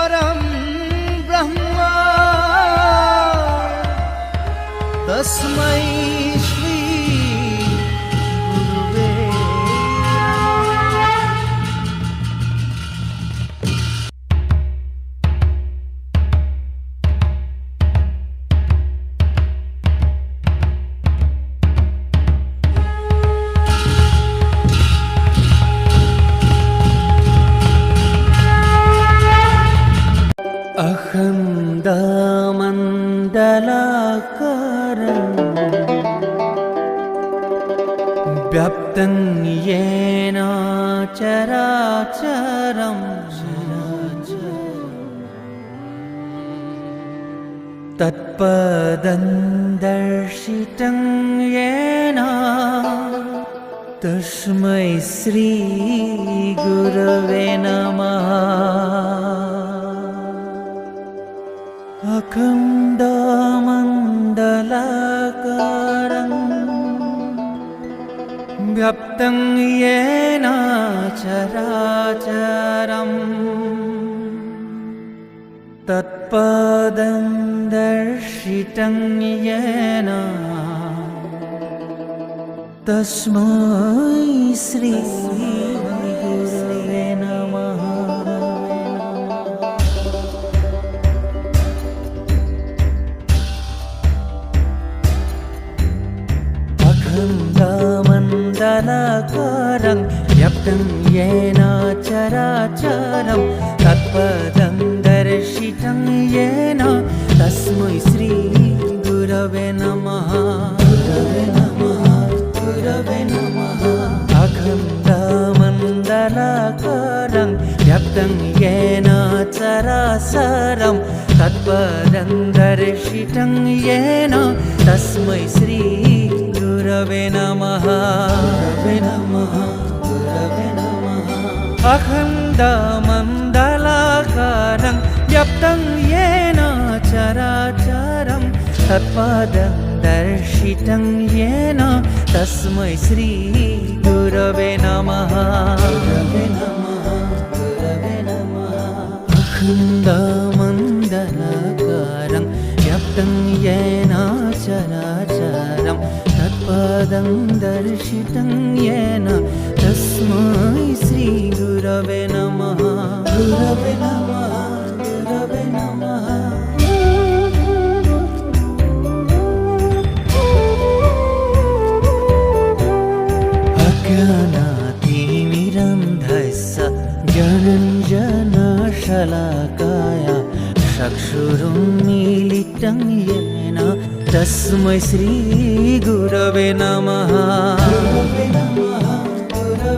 परं ब्रह्म तस्मै श्री गुरुवे अखण्डमण्डलाकारं व्याप्तं येन चराचरं तत्पदं दर्शितं येन तस्मै श्री गुरवे नमः। अखण्डमण्डलाकारं व्याप्तं येन चराचरं तत्पदं दर्शितं येन तस्मै श्री गुरवे नमः। अखण्डमण्डलाकारं व्याप्तं येन चराचरं तत्पदं दर्शितं येन तस्मै श्री गुरवे नमः। गुरवे नमः, गुरवे नमः। अखण्डमण्डलाकारं व्याप्तं येन चराचरं तत्पदं दर्शितं येन तस्मै श्री गुरवे नमः। गुरवे नमः, गुरवे नमः। अखण्डमण्डलाकारं व्याप्तं येन चराचरं तत्पदं दर्शितं येन तस्मै श्री गुरवे नमः। गुरवे नमः, गुरवे नमः। अखण्डमण्डलाकारं व्याप्तं येन चराचरं तत्पदं दर्शितं येन तस्मै श्री गुरवे नमः। गुरवे नमः, गुरवे नमः। अज्ञानातिमिरन्धस्य ज्ञानञ्जनशलाकाय चक्षुरुन्मीलितं येन तस्मै श्री गुरवे नमः। गुरवे नमः,